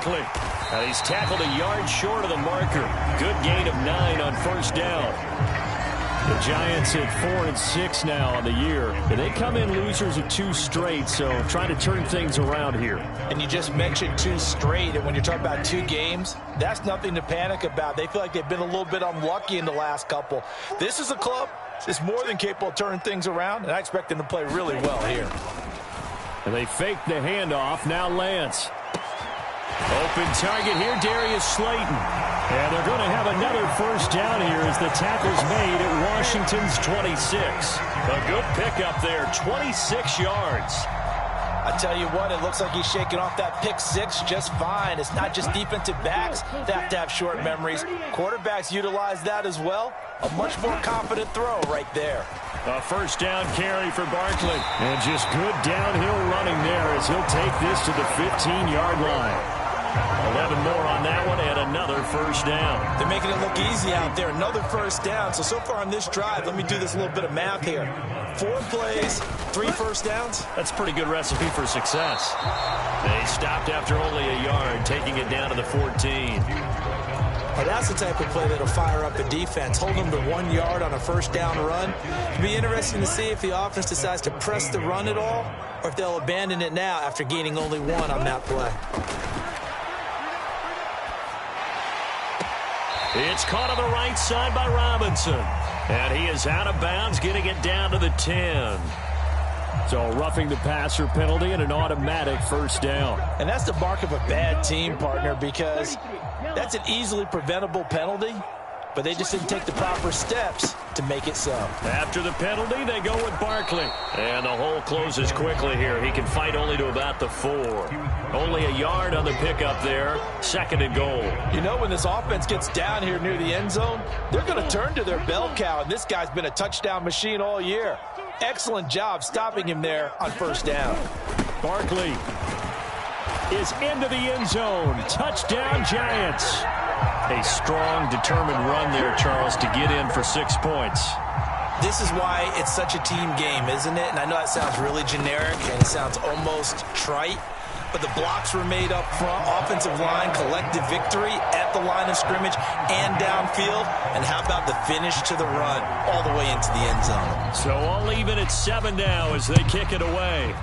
Barkley. And he's tackled a yard short of the marker. Good gain of 9 on first down. The Giants at 4-6 now on the year. And they come in losers of 2 straight, so trying to turn things around here. And you just mentioned 2 straight, and when you're talking about 2 games, that's nothing to panic about. They feel like they've been a little bit unlucky in the last couple. This is a club that's more than capable of turning things around, and I expect them to play really well here. And they fake the handoff. Now Lance. Open target here, Darius Slayton. And they're going to have another first down here as the tackle's made at Washington's 26. A good pickup there, 26 yards. I tell you what, it looks like he's shaking off that pick 6 just fine. It's not just defensive backs that have to have short memories. Quarterbacks utilize that as well. A much more confident throw right there. A first down carry for Barkley. And just good downhill running there as he'll take this to the 15-yard line. 11 more on that one and another first down. They're making it look easy out there. Another first down. So far on this drive, let me do this little bit of math here. 4 plays, 3 first downs. That's a pretty good recipe for success. They stopped after only a yard, taking it down to the 14. Well, that's the type of play that'll fire up a defense. Hold them to 1 yard on a first down run. It'll be interesting to see if the offense decides to press the run at all or if they'll abandon it now after gaining only 1 on that play. It's caught on the right side by Robinson. And he is out of bounds, getting it down to the 10. So roughing the passer penalty and an automatic first down. And that's the mark of a bad team, partner, because that's an easily preventable penalty, but they just didn't take the proper steps to make it so. After the penalty, they go with Barkley. And the hole closes quickly here. He can fight only to about the 4. Only a yard on the pickup there. 2nd and goal. You know, when this offense gets down here near the end zone, they're going to turn to their bell cow, and this guy's been a touchdown machine all year. Excellent job stopping him there on first down. Barkley is into the end zone. Touchdown, Giants. A strong, determined run there, Charles, to get in for 6 points. This is why it's such a team game, isn't it? And I know that sounds really generic and it sounds almost trite, but the blocks were made up front. Offensive line, collective victory at the line of scrimmage and downfield. And how about the finish to the run all the way into the end zone? So all even at 7 now as they kick it away.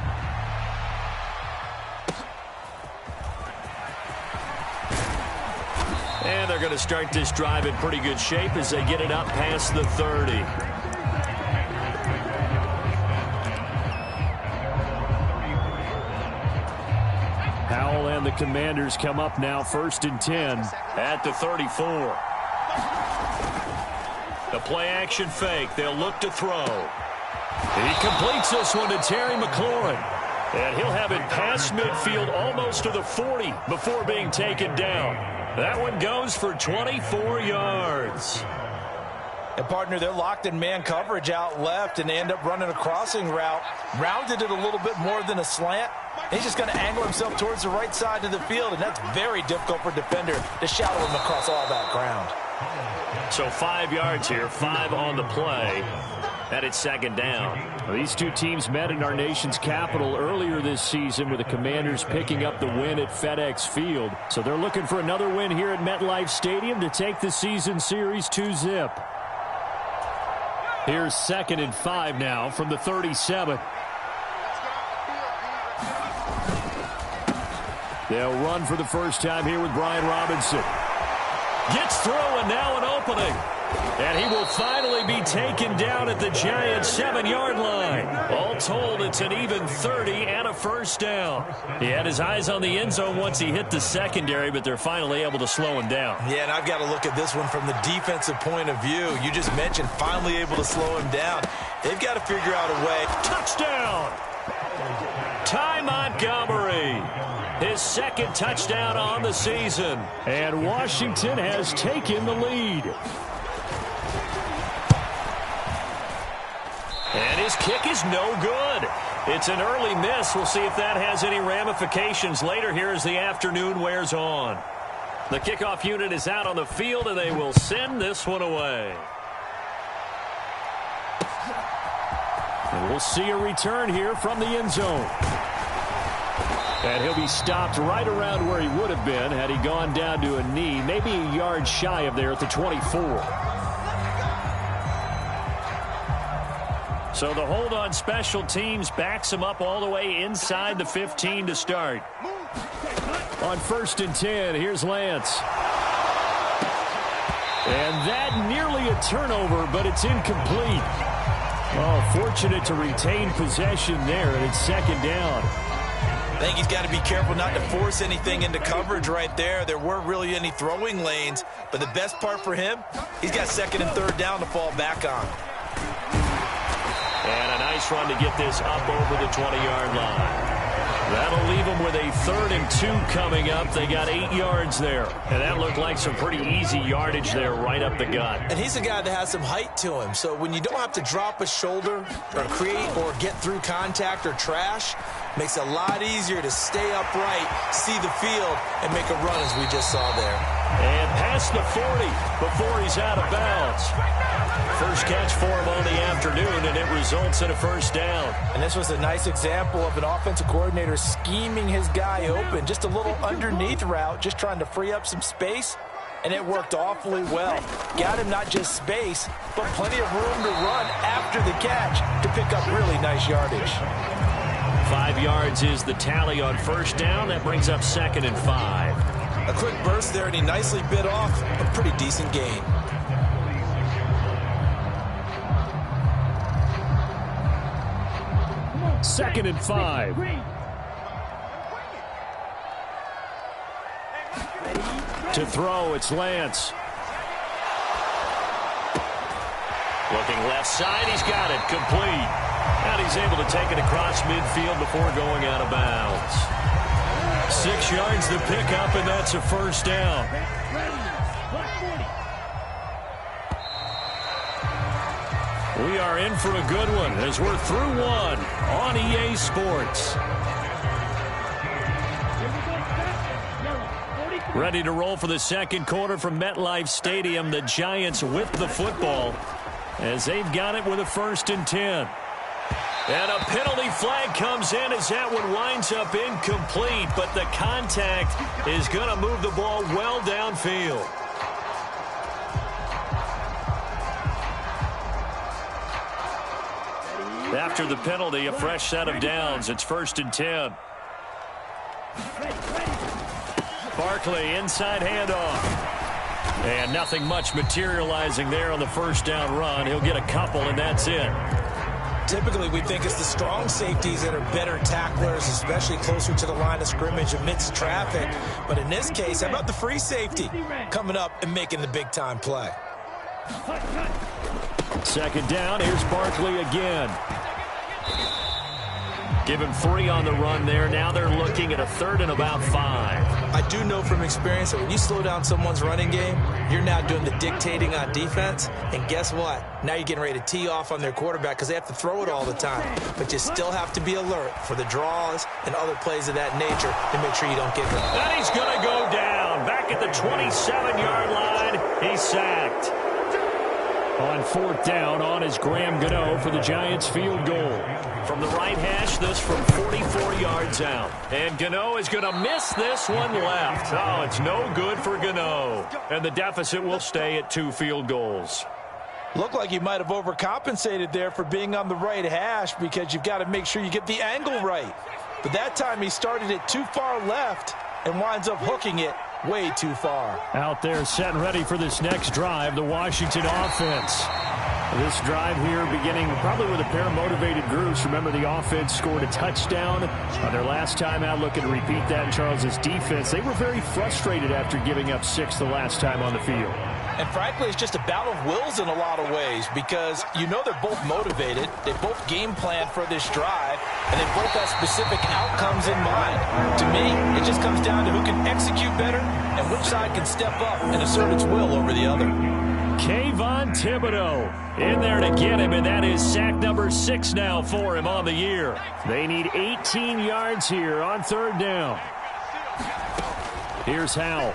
And they're going to start this drive in pretty good shape as they get it up past the 30. Howell and the Commanders come up now 1st and 10 at the 34. The play action fake. They'll look to throw. He completes this one to Terry McLaurin. And he'll have it past midfield almost to the 40 before being taken down. That one goes for 24 yards. And, partner, they're locked in man coverage out left, and they end up running a crossing route. Rounded it a little bit more than a slant. He's just going to angle himself towards the right side of the field, and that's very difficult for a defender to shadow him across all that ground. So 5 yards here, 5 on the play. And it's 2nd down. Well, these two teams met in our nation's capital earlier this season with the Commanders picking up the win at FedEx Field. So they're looking for another win here at MetLife Stadium to take the season series 2-zip. Here's 2nd and 5 now from the 37. They'll run for the first time here with Brian Robinson. Gets through and now an opening. And he will finally be taken down at the Giants' 7-yard line. All told, it's an even 30 and a first down. He had his eyes on the end zone once he hit the secondary, but they're finally able to slow him down. Yeah, and I've got to look at this one from the defensive point of view. You just mentioned finally able to slow him down. They've got to figure out a way. Touchdown! Ty Montgomery. His 2nd touchdown on the season. And Washington has taken the lead. And his kick is no good. It's an early miss. We'll see if that has any ramifications later here as the afternoon wears on. The kickoff unit is out on the field, and they will send this one away. And we'll see a return here from the end zone. And he'll be stopped right around where he would have been had he gone down to a knee, maybe a yard shy of there at the 24. So the hold on special teams backs him up all the way inside the 15 to start. On 1st and 10, here's Lance. And that nearly a turnover, but it's incomplete. Oh, fortunate to retain possession there, and it's 2nd down. I think he's got to be careful not to force anything into coverage right there. There weren't really any throwing lanes, but the best part for him, he's got 2nd and 3rd down to fall back on. And a nice run to get this up over the 20-yard line. That'll leave them with a 3rd and 2 coming up. They got 8 yards there. And that looked like some pretty easy yardage there right up the gut. And he's a guy that has some height to him. So when you don't have to drop a shoulder or create or get through contact or trash, makes it a lot easier to stay upright, see the field, and make a run as we just saw there. And past the 40 before he's out of bounds. First catch for him on the afternoon, and it results in a 1st down. And this was a nice example of an offensive coordinator scheming his guy open. Just a little underneath route, just trying to free up some space, and it worked awfully well. Got him not just space, but plenty of room to run after the catch to pick up really nice yardage. 5 yards is the tally on 1st down. That brings up 2nd and 5. A quick burst there, and he nicely bit off a pretty decent gain. Second and 5. To throw, it's Lance. Looking left side, he's got it, complete. And he's able to take it across midfield before going out of bounds. 6 yards to pick up, and that's a 1st down. We are in for a good one as we're through one on EA Sports. Ready to roll for the 2nd quarter from MetLife Stadium. The Giants with the football as they've got it with a 1st and 10. And a penalty flag comes in as that one winds up incomplete, but the contact is going to move the ball well downfield. After the penalty, a fresh set of downs. It's 1st and 10. Barkley, inside handoff. And nothing much materializing there on the 1st down run. He'll get a couple, and that's it. Typically, we think it's the strong safeties that are better tacklers, especially closer to the line of scrimmage amidst traffic. But in this case, how about the free safety coming up and making the big-time play? 2nd down. Here's Barkley again. Give him 3 on the run there. Now they're looking at a 3rd and about 5. I do know from experience that when you slow down someone's running game, you're now doing the dictating on defense. And guess what? Now you're getting ready to tee off on their quarterback because they have to throw it all the time. But you still have to be alert for the draws and other plays of that nature to make sure you don't get them. And he's going to go down. Back at the 27-yard line. He's sacked. On 4th down, on is Graham Gano for the Giants field goal. From the right hash, this from 44 yards out. And Gano is going to miss this one left. Oh, it's no good for Gano. And the deficit will stay at 2 field goals. Looked like you might have overcompensated there for being on the right hash because you've got to make sure you get the angle right. But that time he started it too far left and winds up hooking it way too far. Out there set and ready for this next drive, the Washington offense. This drive here beginning probably with a pair of motivated groups. Remember, the offense scored a touchdown on their last time out. Looking to repeat that in Charles's defense. They were very frustrated after giving up 6 the last time on the field. And frankly, it's just a battle of wills in a lot of ways because you know they're both motivated. They both game plan for this drive, and they both have specific outcomes in mind. To me, it just comes down to who can execute better and which side can step up and assert its will over the other. Kayvon Thibodeau in there to get him, and that is sack number 6 now for him on the year. They need 18 yards here on 3rd down. Here's Howell.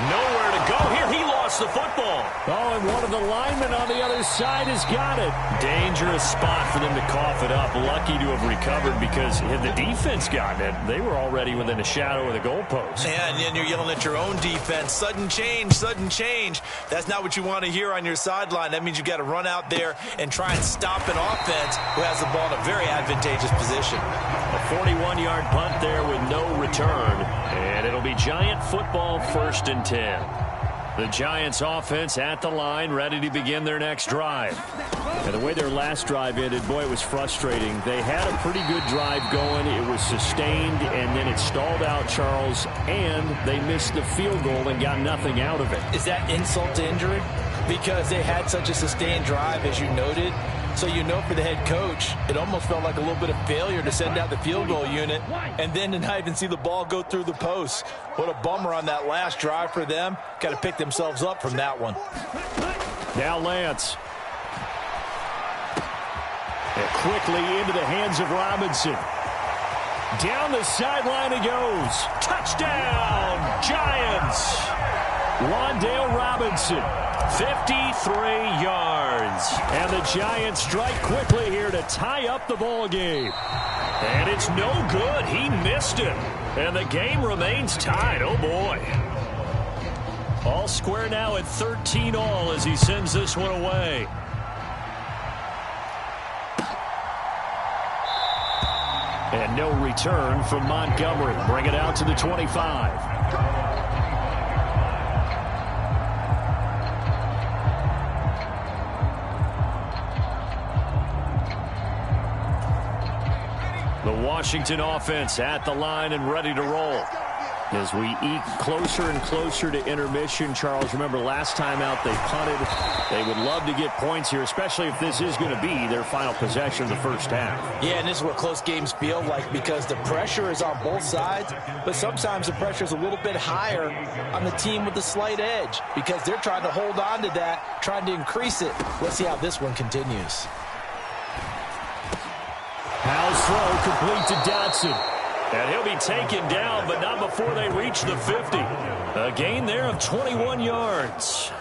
Nowhere to go here. He lost gets the football. Oh, and one of the linemen on the other side has got it. Dangerous spot for them to cough it up. Lucky to have recovered because had the defense gotten it, they were already within a shadow of the goalpost. Yeah, and then you're yelling at your own defense. Sudden change, sudden change. That's not what you want to hear on your sideline. That means you've got to run out there and try and stop an offense who has the ball in a very advantageous position. A 41-yard punt there with no return. And it'll be Giant football, 1st and 10. The Giants offense at the line, ready to begin their next drive. And the way their last drive ended, boy, it was frustrating. They had a pretty good drive going. It was sustained, and then it stalled out, Charles, and they missed the field goal and got nothing out of it. Is that insult to injury? Because they had such a sustained drive, as you noted. So you know for the head coach, it almost felt like a little bit of failure to send out the field goal unit and then to not even see the ball go through the post. What a bummer on that last drive for them. Got to pick themselves up from that one. Now Lance. And quickly into the hands of Robinson. Down the sideline he goes. Touchdown, Giants. Wandale Robinson, 53 yards. And the Giants strike quickly here to tie up the ball game. And it's no good. He missed it. And the game remains tied. Oh, boy. All square now at 13-all as he sends this one away. And no return from Montgomery. Bring it out to the 25. The Washington offense at the line and ready to roll. As we eke closer and closer to intermission, Charles, remember last time out they punted. They would love to get points here, especially if this is going to be their final possession of the first half. Yeah, and this is what close games feel like because the pressure is on both sides, but sometimes the pressure is a little bit higher on the team with the slight edge because they're trying to hold on to that, trying to increase it. Let's see how this one continues. Howell's throw complete to Dotson. And he'll be taken down, but not before they reach the 50. A gain there of 21 yards.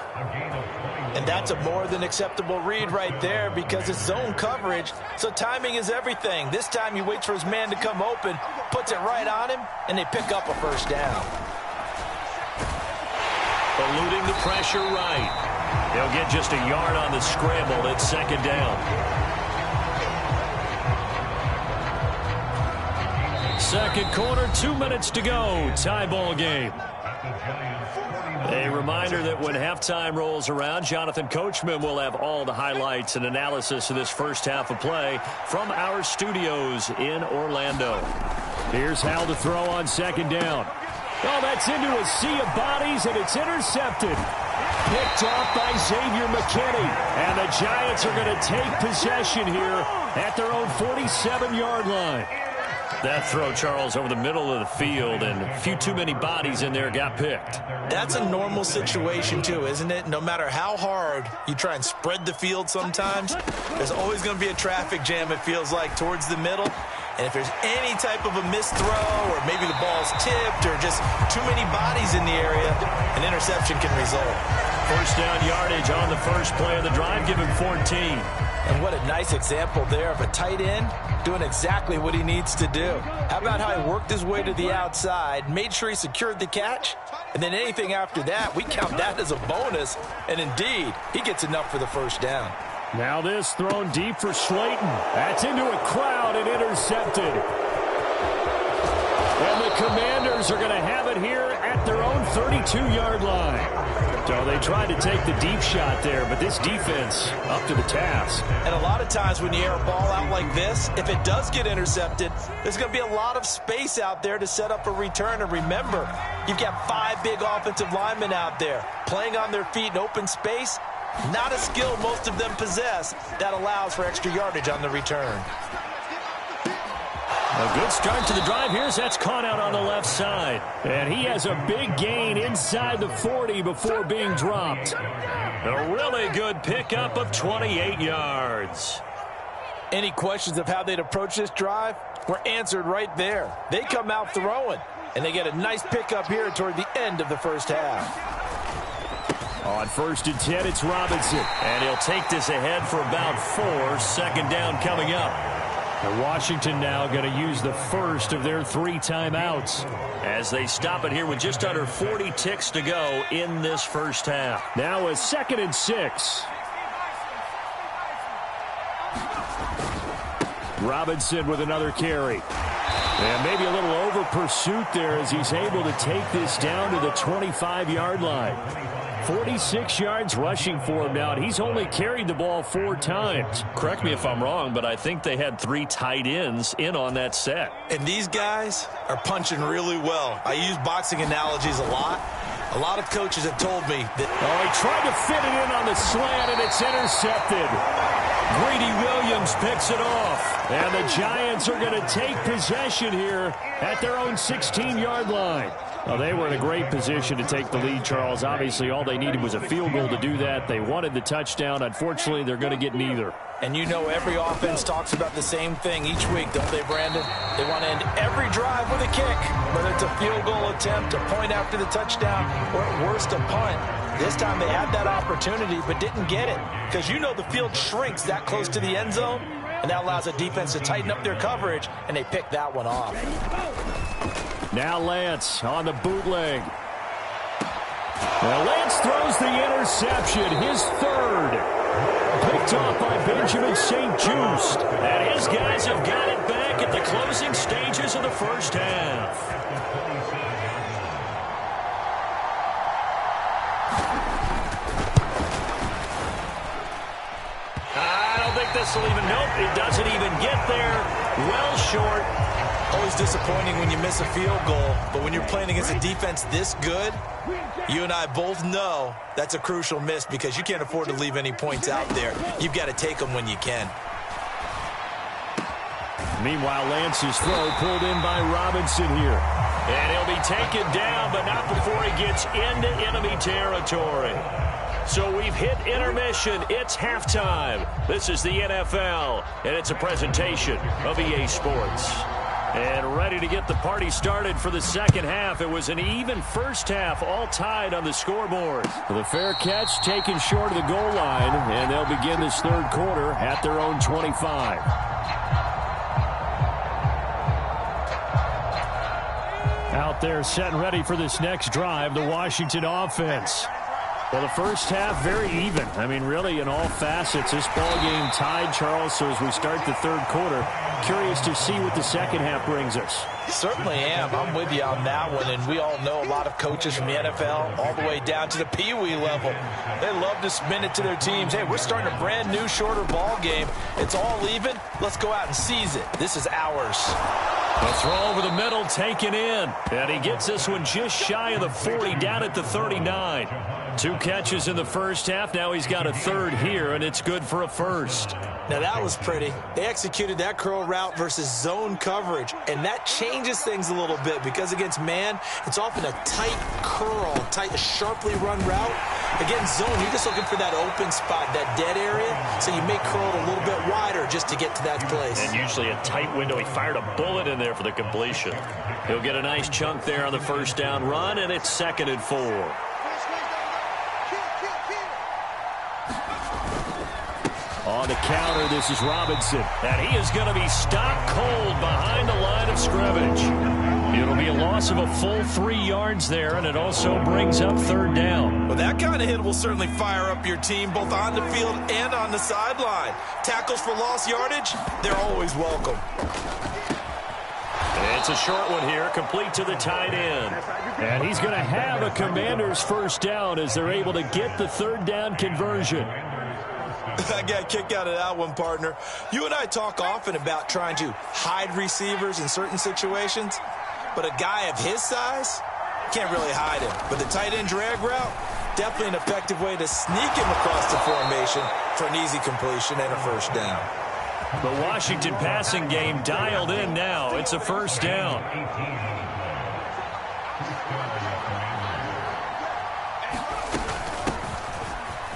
And that's a more than acceptable read right there because it's zone coverage, so timing is everything. This time he waits for his man to come open, puts it right on him, and they pick up a first down. Eluding the pressure right. He'll get just a yard on the scramble at 2nd down. Second quarter, 2 minutes to go. Tie ball game. A reminder that when halftime rolls around, Jonathan Coachman will have all the highlights and analysis of this first half of play from our studios in Orlando. Here's Howell to throw on 2nd down. Oh, that's into a sea of bodies, and it's intercepted. Picked off by Xavier McKinney. And the Giants are going to take possession here at their own 47-yard line. That throw, Charles, over the middle of the field, and a few too many bodies in there got picked. That's a normal situation, too, isn't it? No matter how hard you try and spread the field sometimes, there's always going to be a traffic jam, it feels like, towards the middle. And if there's any type of a missed throw or maybe the ball's tipped or just too many bodies in the area, an interception can result. First down yardage on the first play of the drive, give him 14. And what a nice example there of a tight end doing exactly what he needs to do. How about how he worked his way to the outside, made sure he secured the catch, and then anything after that, we count that as a bonus. And indeed, he gets enough for the first down. Now this thrown deep for Slayton. That's into a crowd and intercepted. And the Commanders are going to have it here at their own 32-yard line. So they tried to take the deep shot there, but this defense up to the task. And a lot of times when you air a ball out like this, if it does get intercepted, there's going to be a lot of space out there to set up a return. And remember, you've got 5 big offensive linemen out there playing on their feet in open space. Not a skill most of them possess that allows for extra yardage on the return. A good start to the drive here. That's caught out on the left side. And he has a big gain inside the 40 before being dropped. A really good pickup of 28 yards. Any questions of how they'd approach this drive were answered right there. They come out throwing, and they get a nice pickup here toward the end of the first half. On 1st and 10, it's Robinson. And he'll take this ahead for about 4. 2nd down coming up. And Washington now going to use the first of their 3 timeouts, as they stop it here with just under 40 ticks to go in this first half. Now a 2nd and 6. Robinson with another carry. And maybe a little over pursuit there as he's able to take this down to the 25-yard line. 46 yards rushing for him now, and he's only carried the ball 4 times. Correct me if I'm wrong, but I think they had 3 tight ends in on that set. And these guys are punching really well. I use boxing analogies a lot. A lot of coaches have told me that... Oh, he tried to fit it in on the slant, and it's intercepted. Greedy Williams picks it off. And the Giants are going to take possession here at their own 16-yard line. Well, they were in a great position to take the lead, Charles. Obviously, all they needed was a field goal to do that. They wanted the touchdown. Unfortunately, they're going to get neither. And you know every offense talks about the same thing each week, don't they, Brandon? They want to end every drive with a kick, whether it's a field goal attempt, a point after the touchdown, or at worst, a punt. This time they had that opportunity but didn't get it, because you know the field shrinks that close to the end zone, and that allows a defense to tighten up their coverage, and they pick that one off. Now Lance on the bootleg. Well, Lance throws the interception, his 3rd. Picked off by Benjamin St. Just. And his guys have got it back at the closing stages of the first half. I don't think this will even... Nope, it doesn't even get there. Well short. Always disappointing when you miss a field goal, but when you're playing against a defense this good, you and I both know that's a crucial miss because you can't afford to leave any points out there. You've got to take them when you can. Meanwhile, Lance's throw pulled in by Robinson here. And he'll be taken down, but not before he gets into enemy territory. So we've hit intermission. It's halftime. This is the NFL, and it's a presentation of EA Sports. And ready to get the party started for the second half. It was an even first half, all tied on the scoreboard. The fair catch taken short of the goal line, and they'll begin this 3rd quarter at their own 25. Out there set and ready for this next drive, the Washington offense. Well, the first half, very even. I mean, really, in all facets, this ball game tied, Charles. So as we start the 3rd quarter, curious to see what the second half brings us. Certainly am. I'm with you on that one. And we all know a lot of coaches from the NFL all the way down to the Pee-wee level. They love to spin it to their teams. Hey, we're starting a brand new, shorter ball game. It's all even. Let's go out and seize it. This is ours. The throw over the middle taken in. And he gets this one just shy of the 40, down at the 39. 2 catches in the first half. Now he's got a 3rd here, and it's good for a 1st. Now that was pretty. They executed that curl route versus zone coverage, and that changes things a little bit because against man, it's often a tight curl, tight, sharply run route. Against zone, you're just looking for that open spot, that dead area, so you may curl it a little bit wider just to get to that place. And usually a tight window. He fired a bullet in there for the completion. He'll get a nice chunk there on the first down run, and it's 2nd and 4. On the counter, this is Robinson. And he is going to be stopped cold behind the line of scrimmage. It'll be a loss of a full 3 yards there, and it also brings up 3rd down. Well, that kind of hit will certainly fire up your team both on the field and on the sideline. Tackles for lost yardage, they're always welcome. It's a short one here, complete to the tight end. And he's going to have a Commander's first down as they're able to get the 3rd down conversion. I got a kick out of that one, partner. You and I talk often about trying to hide receivers in certain situations, but a guy of his size can't really hide him. But the tight end drag route, definitely an effective way to sneak him across the formation for an easy completion and a first down. The Washington passing game dialed in now. It's a first down.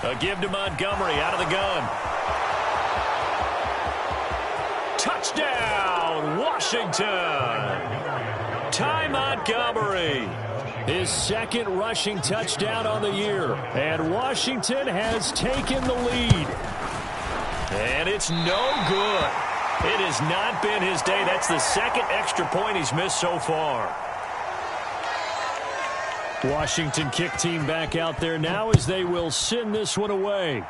A give to Montgomery out of the gun. Touchdown, Washington. Ty Montgomery. His second rushing touchdown on the year. And Washington has taken the lead. And it's no good. It has not been his day. That's the second extra point he's missed so far. Washington kick team back out there now as they will send this one away.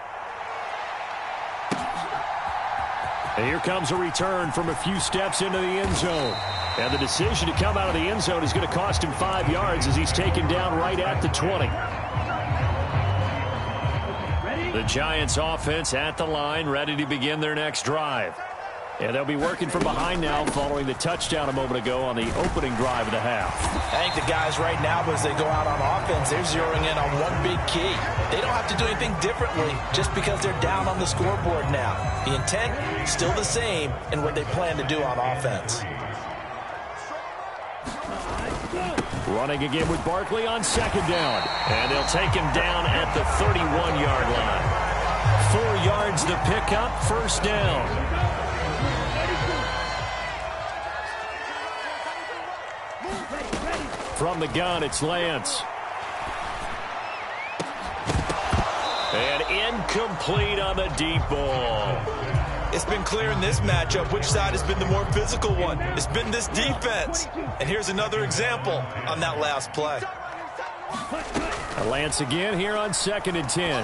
And here comes a return from a few steps into the end zone. And the decision to come out of the end zone is going to cost him 5 yards as he's taken down right at the 20. The Giants offense at the line, ready to begin their next drive. And they'll be working from behind now following the touchdown a moment ago on the opening drive of the half. I think the guys right now, as they go out on offense, they're zeroing in on one big key. They don't have to do anything differently just because they're down on the scoreboard now. The intent, still the same in what they plan to do on offense. Running again with Barkley on second down. And they'll take him down at the 31-yard line. 4 yards the pickup, first down. From the gun, it's Lance. And incomplete on the deep ball. It's been clear in this matchup which side has been the more physical one. It's been this defense. And here's another example on that last play. Lance again here on 2nd and 10.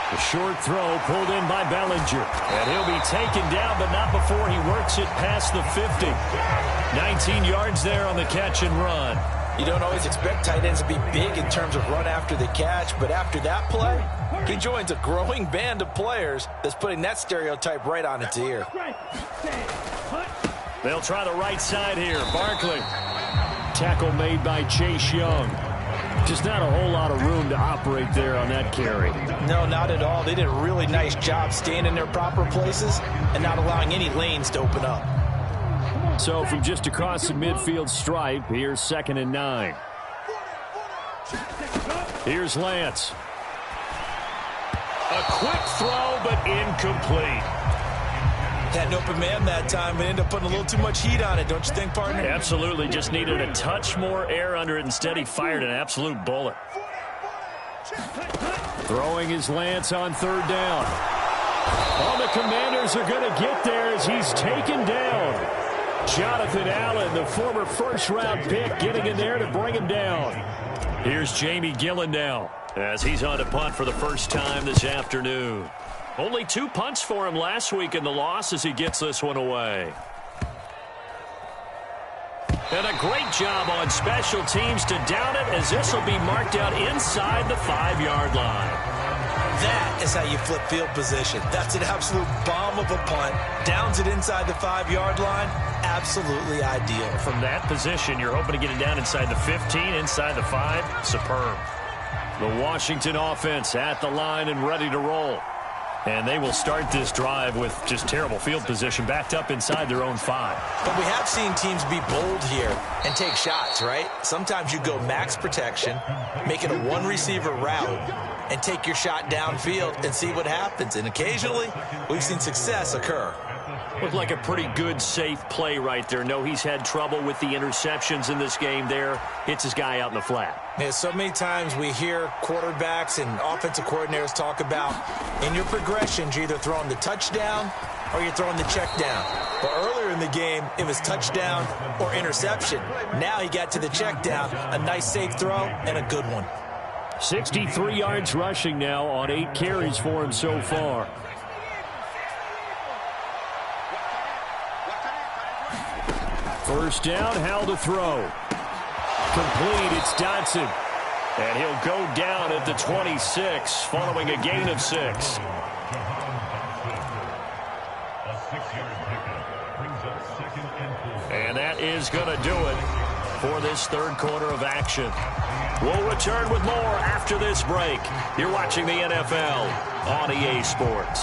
The short throw pulled in by Bellinger. And he'll be taken down, but not before he works it past the 50. 19 yards there on the catch and run. You don't always expect tight ends to be big in terms of run after the catch, but after that play, he joins a growing band of players that's putting that stereotype right on its ear. They'll try the right side here. Barkley. Tackle made by Chase Young. Just not a whole lot of room to operate there on that carry. No, not at all. They did a really nice job staying in their proper places and not allowing any lanes to open up. So from just across the midfield stripe, here's 2nd and 9. Here's Lance. A quick throw, but incomplete. Had an open man that time, but ended up putting a little too much heat on it, don't you think, partner? Absolutely. Just needed a touch more air under it. Instead, he fired an absolute bullet. Throwing his Lance on 3rd down. Oh, the Commanders are going to get there as he's taken down. Jonathan Allen, the former first-round pick, getting in there to bring him down. Here's Jamie Gillen now as he's on to punt for the first time this afternoon. Only 2 punts for him last week in the loss as he gets this one away. And a great job on special teams to down it as this will be marked out inside the 5-yard line. That is how you flip field position. That's an absolute bomb of a punt. Downs it inside the 5-yard line. Absolutely ideal. From that position, you're hoping to get it down inside the 15, inside the 5. Superb. The Washington offense at the line and ready to roll. And they will start this drive with just terrible field position, backed up inside their own 5. But we have seen teams be bold here and take shots, right? Sometimes you go max protection, make it a one-receiver route, and take your shot downfield and see what happens. And occasionally, we've seen success occur. Looked like a pretty good, safe play right there. No, he's had trouble with the interceptions in this game there. Hits his guy out in the flat. Yeah, so many times we hear quarterbacks and offensive coordinators talk about in your progressions, you're either throwing the touchdown or you're throwing the check down. But earlier in the game, it was touchdown or interception. Now he got to the check down, a nice safe throw, and a good one. 63 yards rushing now on 8 carries for him so far. First down, Howell to throw. Complete, it's Dotson. And he'll go down at the 26 following a gain of 6. And that is going to do it for this 3rd quarter of action. We'll return with more after this break. You're watching the NFL on EA Sports.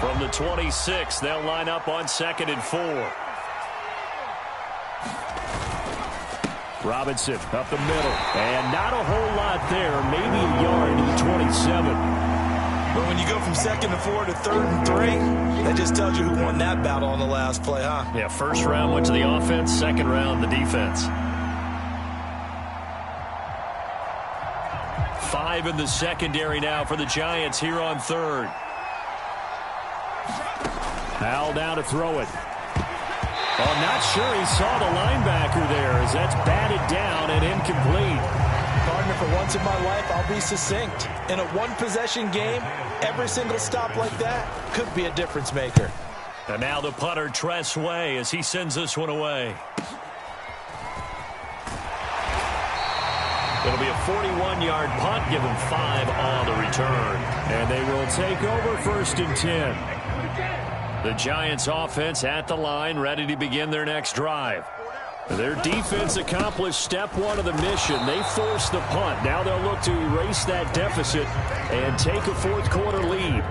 From the 26, they'll line up on 2nd and 4. Robinson up the middle. And not a whole lot there. Maybe a yard to the 27. But when you go from 2nd and 4 to 3rd and 3, that just tells you who won that battle on the last play, huh? Yeah, first round went to the offense, second round the defense. 5 in the secondary now for the Giants here on 3rd. Howell down to throw it. Oh, not sure he saw the linebacker there as that's batted down and incomplete. Partner, for once in my life, I'll be succinct. In a one-possession game, every single stop like that could be a difference maker. And now the punter, Tress Way, as he sends this one away. It'll be a 41-yard punt, give him 5 on the return. And they will take over 1st and 10. The Giants offense at the line, ready to begin their next drive. Their defense accomplished step 1 of the mission. They forced the punt. Now they'll look to erase that deficit and take a 4th quarter lead.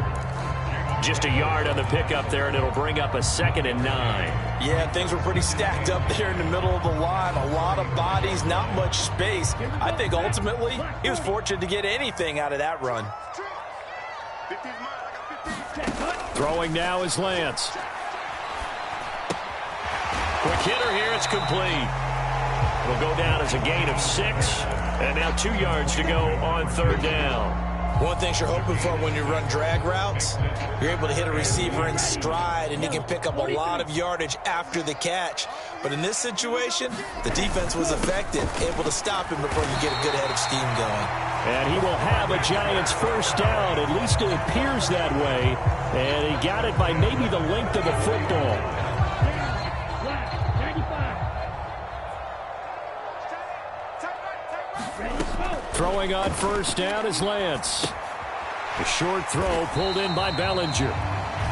Just a yard on the pickup there, and it'll bring up a 2nd and 9. Yeah, things were pretty stacked up there in the middle of the line. A lot of bodies, not much space. I think ultimately he was fortunate to get anything out of that run. Throwing now is Lance. Quick hitter here, it's complete. It'll go down as a gain of 6, and now 2 yards to go on 3rd down. One thing you're hoping for when you run drag routes, you're able to hit a receiver in stride, and he can pick up a lot of yardage after the catch. But in this situation, the defense was effective, able to stop him before you get a good head of steam going. And he will have a Giants 1st down. At least it appears that way. And he got it by maybe the length of the football. Throwing on 1st down is Lance. A short throw pulled in by Bellinger.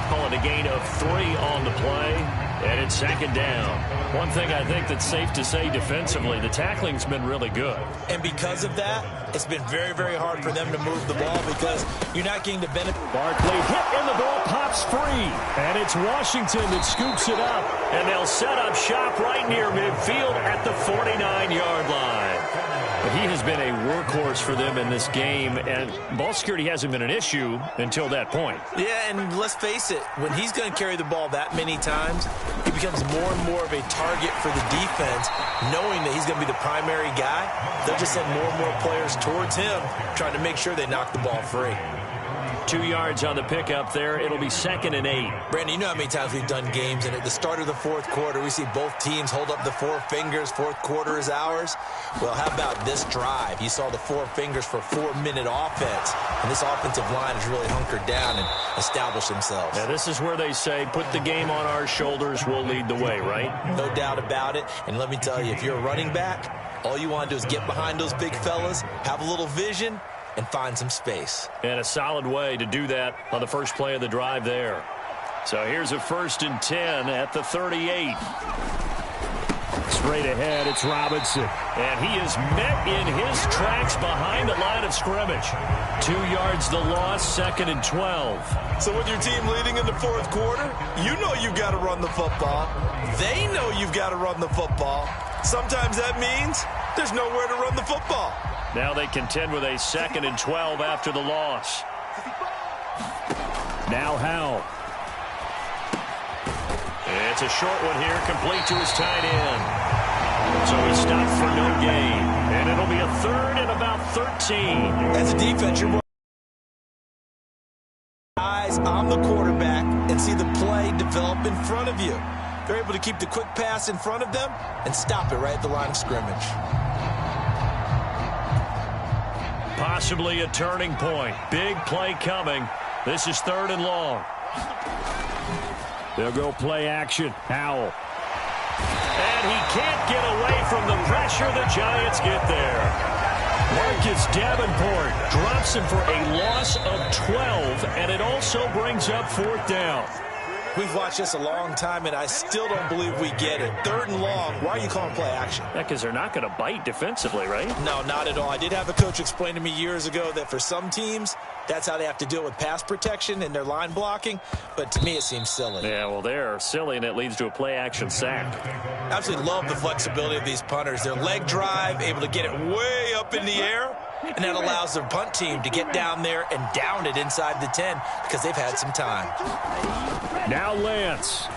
Calling a gain of 3 on the play, and it's 2nd down. One thing I think that's safe to say defensively, the tackling's been really good. And because of that, it's been very, very hard for them to move the ball because you're not getting the benefit. Barkley hit and the ball pops free. And it's Washington that scoops it up. And they'll set up shop right near midfield at the 49-yard line. But he has been a workhorse for them in this game, and ball security hasn't been an issue until that point. Yeah, and let's face it, when he's going to carry the ball that many times, he becomes more and more of a target for the defense, knowing that he's going to be the primary guy. They'll just send more and more players towards him, trying to make sure they knock the ball free. 2 yards on the pickup there. It'll be 2nd and 8. Brandon, you know how many times we've done games, and at the start of the 4th quarter, we see both teams hold up the 4 fingers. 4th quarter is ours. Well, how about this drive? You saw the 4 fingers for 4-minute offense, and this offensive line has really hunkered down and established themselves. Yeah, this is where they say, put the game on our shoulders, we'll lead the way, right? No doubt about it. And let me tell you, if you're a running back, all you want to do is get behind those big fellas, have a little vision, and find some space. And a solid way to do that on the first play of the drive there. So here's a 1st and 10 at the 38. Straight ahead, it's Robinson. And he is met in his tracks behind the line of scrimmage. 2 yards the loss, 2nd and 12. So with your team leading in the 4th quarter, you know you've got to run the football. They know you've got to run the football. Sometimes that means there's nowhere to run the football. Now they contend with a 2nd and 12 after the loss. Now Howell. It's a short one here, complete to his tight end. So he stopped for no gain. And it'll be a 3rd and about 13. As a defense, you're more eyes on the quarterback and see the play develop in front of you. They're able to keep the quick pass in front of them and stop it right at the line of scrimmage. Possibly a turning point. Big play coming. This is 3rd and long. They'll go play action. Howell. And he can't get away from the pressure. The Giants get there. Marcus Davenport drops him for a loss of 12, and it also brings up 4th down. We've watched this a long time, and I still don't believe we get it. 3rd and long. Why are you calling play action? Yeah, because they're not going to bite defensively, right? No, not at all. I did have a coach explain to me years ago that for some teams, that's how they have to deal with pass protection and their line blocking. But to me, it seems silly. Yeah, well, they're silly, and it leads to a play-action sack. Absolutely love the flexibility of these punters. Their leg drive, able to get it way up in the air, And that allows their punt team to get down there and down it inside the 10 because they've had some time. Now Lance.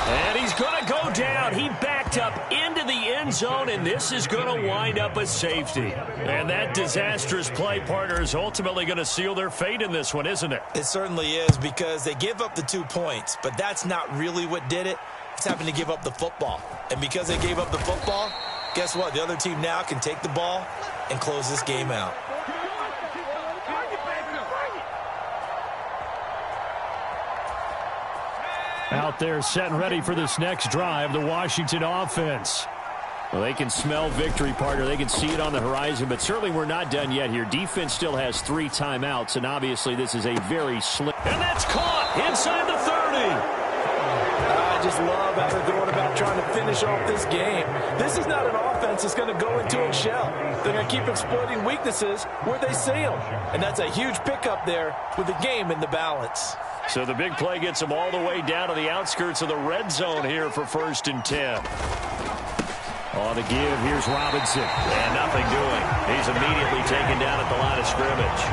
And he's going to go down. He backed up into the end zone, and this is going to wind up a safety. And that disastrous play, partner, is ultimately going to seal their fate in this one, isn't it? It certainly is, because they give up the 2 points, but that's not really what did it. It's having to give up the football. And because they gave up the football, guess what? The other team now can take the ball and close this game out. Out there set and ready for this next drive, the Washington offense. Well, they can smell victory, partner. They can see it on the horizon, but certainly we're not done yet here. Defense still has 3 timeouts, and obviously this is a very slim. And that's caught inside the 30. I just love how they're going about trying to finish off this game. This is not an offense that's going to go into a shell. They're going to keep exploiting weaknesses where they see them. And that's a huge pickup there with the game in the balance. So the big play gets them all the way down to the outskirts of the red zone here for 1st and 10. On the give, here's Robinson. And nothing doing. He's immediately taken down at the line of scrimmage.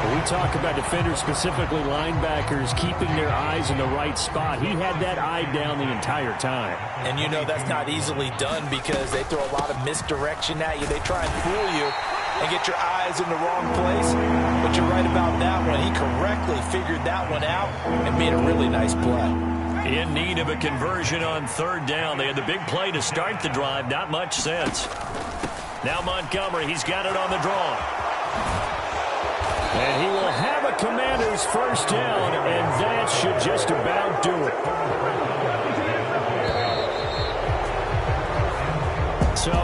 We talk about defenders, specifically linebackers, keeping their eyes in the right spot. He had that eye down the entire time. And you know that's not easily done because they throw a lot of misdirection at you. They try and fool you and get your eyes in the wrong place. But you're right about that one. He correctly figured that one out and made a really nice play. In need of a conversion on 3rd down. They had the big play to start the drive. Not much sense. Now Montgomery, he's got it on the draw. And he will have a Commander's 1st down, and that should just about do it.